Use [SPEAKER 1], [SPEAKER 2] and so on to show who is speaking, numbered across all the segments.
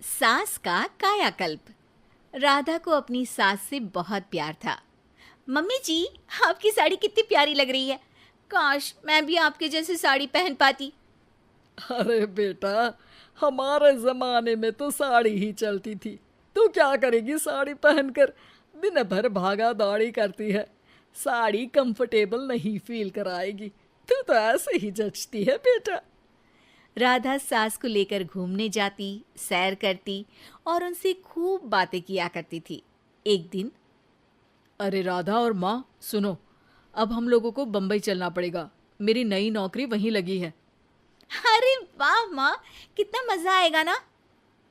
[SPEAKER 1] सास का कायाकल्प। राधा को अपनी सास से बहुत प्यार था। मम्मी जी, आपकी साड़ी कितनी प्यारी लग रही है। काश मैं भी आपके जैसी साड़ी पहन पाती।
[SPEAKER 2] अरे बेटा, हमारे जमाने में तो साड़ी ही चलती थी। तू क्या करेगी साड़ी पहनकर? दिन भर भागा दौड़ी करती है। साड़ी कंफर्टेबल नहीं फील कराएगी। तू तो ऐसे ही जचती है बेटा।
[SPEAKER 1] राधा सास को लेकर घूमने जाती, सैर करती और उनसे खूब बातें किया करती थी। एक दिन,
[SPEAKER 2] अरे राधा और माँ सुनो, अब हम लोगों को बम्बई चलना पड़ेगा। मेरी नई नौकरी वहीं लगी है।
[SPEAKER 1] अरे वाह माँ, कितना मजा आएगा ना।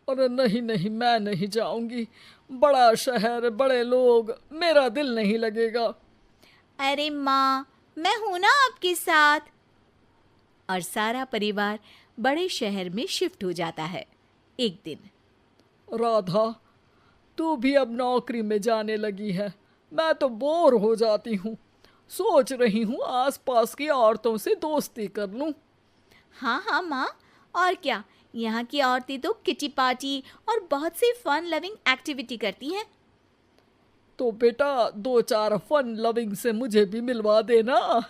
[SPEAKER 2] अरे नहीं नहीं, मैं नहीं जाऊंगी। बड़ा शहर, बड़े लोग, मेरा दिल नहीं लगेगा।
[SPEAKER 1] अरे माँ, मैं हूं ना आपके साथ। और सारा परिवार बड़े शहर में शिफ्ट हो जाता है। एक दिन,
[SPEAKER 2] राधा, तू भी अब नौकरी में जाने लगी है। मैं तो बोर हो जाती हूँ। सोच रही हूँ आसपास की औरतों से दोस्ती कर लूँ।
[SPEAKER 1] हाँ हाँ माँ, और क्या। यहाँ की औरतें तो किटी पार्टी और बहुत सी फन लविंग एक्टिविटी करती हैं।
[SPEAKER 2] तो बेटा, दो चार फन लविंग से मुझे भी मिलवा देना।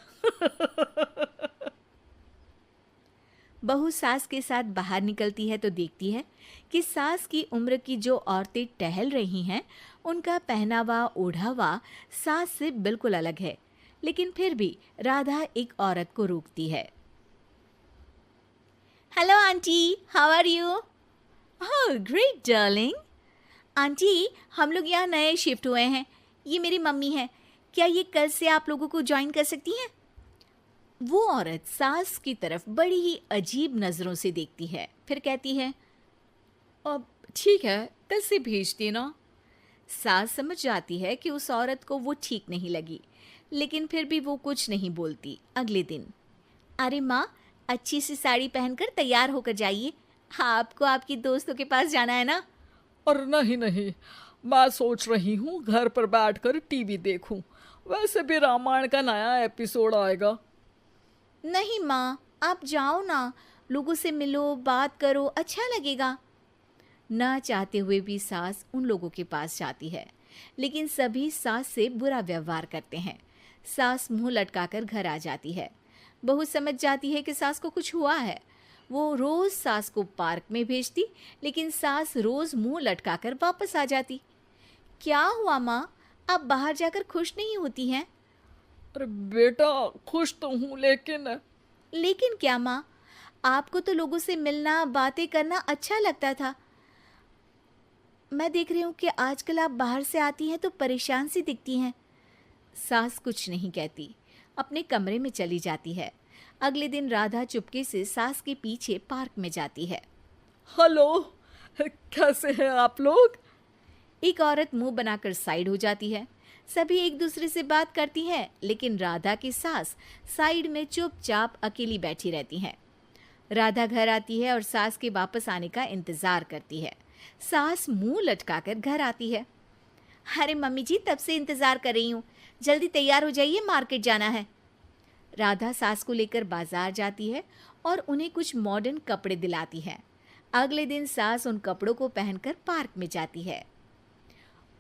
[SPEAKER 1] बहू सास के साथ बाहर निकलती है तो देखती है कि सास की उम्र की जो औरतें टहल रही हैं, उनका पहनावा ओढ़ावा सास से बिल्कुल अलग है। लेकिन फिर भी राधा एक औरत को रोकती है। Hello aunty, how are you? Oh great darling. Aunty, हम लोग यहाँ नए शिफ्ट हुए हैं। ये मेरी मम्मी है। क्या ये कल से आप लोगों को ज्वाइन कर सकती हैं? वो औरत सास की तरफ बड़ी ही अजीब नज़रों से देखती है, फिर कहती है,
[SPEAKER 2] अब ठीक है, कल से भेज देना।
[SPEAKER 1] सास समझ जाती है कि उस औरत को वो ठीक नहीं लगी, लेकिन फिर भी वो कुछ नहीं बोलती। अगले दिन, अरे माँ, अच्छी सी साड़ी पहनकर तैयार होकर जाइए। आपको आपकी दोस्तों के पास जाना है ना।
[SPEAKER 2] और नहीं नहीं, मैं सोच रही हूँ घर पर बैठकर टीवी देखूं। वैसे भी रामायण का नया एपिसोड आएगा।
[SPEAKER 1] नहीं माँ, आप जाओ ना, लोगों से मिलो, बात करो, अच्छा लगेगा। ना चाहते हुए भी सास उन लोगों के पास जाती है, लेकिन सभी सास से बुरा व्यवहार करते हैं। सास मुंह लटकाकर घर आ जाती है। बहू समझ जाती है कि सास को कुछ हुआ है। वो रोज सास को पार्क में भेजती, लेकिन सास रोज मुंह लटकाकर वापस आ जाती। क्या हुआ माँ, आप बाहर जाकर खुश नहीं होती हैं?
[SPEAKER 2] अरे बेटा, खुश तो हूँ लेकिन
[SPEAKER 1] लेकिन क्या माँ, आपको तो लोगों से मिलना, बातें करना अच्छा लगता था। मैं देख रही हूँ कि आजकल आप बाहर से आती हैं तो परेशान सी दिखती हैं। सास कुछ नहीं कहती, अपने कमरे में चली जाती है। अगले दिन राधा चुपके से सास के पीछे पार्क में जाती है।
[SPEAKER 2] हेलो, कैसे हैं आप लोग?
[SPEAKER 1] एक औरत मुंह बनाकर साइड हो जाती है। सभी एक दूसरे से बात करती हैं, लेकिन राधा की सास साइड में चुपचाप अकेली बैठी रहती हैं। राधा घर आती है और सास के वापस आने का इंतजार करती है। सास मुंह लटकाकर घर आती है। अरे मम्मी जी, तब से इंतजार कर रही हूँ, जल्दी तैयार हो जाइए, मार्केट जाना है। राधा सास को लेकर बाजार जाती है और उन्हें कुछ मॉडर्न कपड़े दिलाती है। अगले दिन सास उन कपड़ों को पहनकर पार्क में जाती है।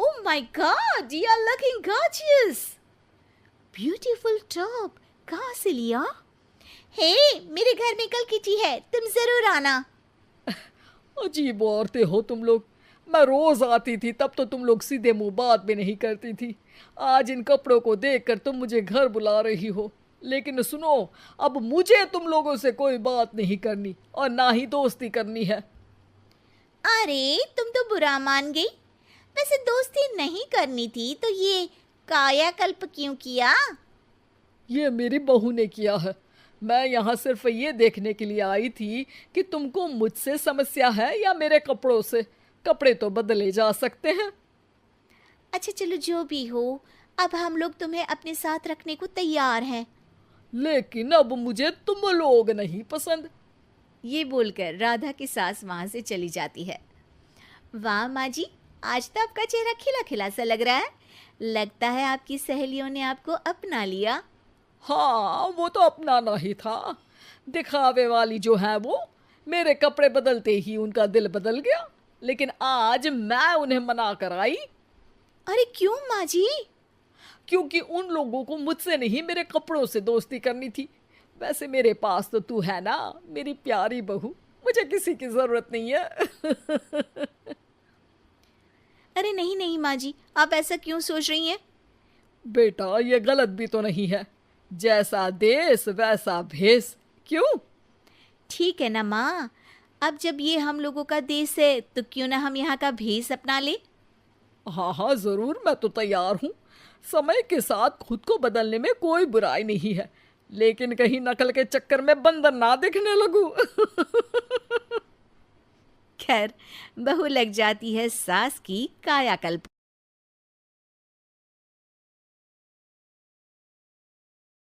[SPEAKER 1] Oh my God, you are looking gorgeous. Beautiful top, कहाँ से लिया? हे, मेरे घर में कल किटी है, तुम जरूर आना।
[SPEAKER 2] अजीब औरतें हो तुम लोग। मैं रोज आती थी तब तो तुम लोग सीधे मुंह बात भी नहीं करती थी। आज इन कपड़ों को देखकर तुम मुझे घर बुला रही हो। लेकिन सुनो, अब मुझे तुम लोगों से कोई बात नहीं करनी और ना ही दोस्ती करनी है।
[SPEAKER 1] अरे तुम तो बुरा मान गई। वैसे दोस्ती नहीं करनी थी तो ये कायाकल्प क्यों किया?
[SPEAKER 2] ये मेरी बहू ने किया है। मैं यहाँ सिर्फ ये देखने के लिए आई थी कि तुमको मुझसे समस्या है या मेरे कपड़ों से। कपड़े तो बदले जा सकते हैं।
[SPEAKER 1] अच्छा चलो, जो भी हो, अब हम लोग तुम्हें अपने साथ रखने को तैयार हैं।
[SPEAKER 2] लेकिन अब मुझे तुम लोग नहीं पसंद।
[SPEAKER 1] ये बोलकर राधा की सास वहां से चली जाती है। वाह माँ जी, आज तो आपका चेहरा खिला खिला सा लग रहा है। लगता है आपकी सहेलियों ने आपको अपना लिया।
[SPEAKER 2] हाँ, वो तो अपनाना ही था। दिखावे वाली जो है वो, मेरे कपड़े बदलते ही उनका दिल बदल गया। लेकिन आज मैं उन्हें मना कर आई,
[SPEAKER 1] अरे क्यों माँ जी?
[SPEAKER 2] क्योंकि उन लोगों को मुझसे नहीं मेरे कपड़ों से दोस्ती करनी थी। वैसे मेरे पास तो तू है ना, मेरी प्यारी बहू, मुझे किसी की जरूरत नहीं है।
[SPEAKER 1] अरे नहीं नहीं माँ जी, आप ऐसा क्यों सोच रही हैं?
[SPEAKER 2] बेटा ये गलत भी तो नहीं है, जैसा देश वैसा भेष। क्यों?
[SPEAKER 1] ठीक है ना माँ, अब जब ये हम लोगों का देश है तो क्यों ना हम यहाँ का भेष अपना ले।
[SPEAKER 2] हाँ हाँ जरूर, मैं तो तैयार हूँ। समय के साथ खुद को बदलने में कोई बुराई नहीं है, लेकिन कहीं नकल के चक्कर में बंदर ना दिखने लगूं।
[SPEAKER 1] खैर, बहू लग जाती है सास की कायाकल्प।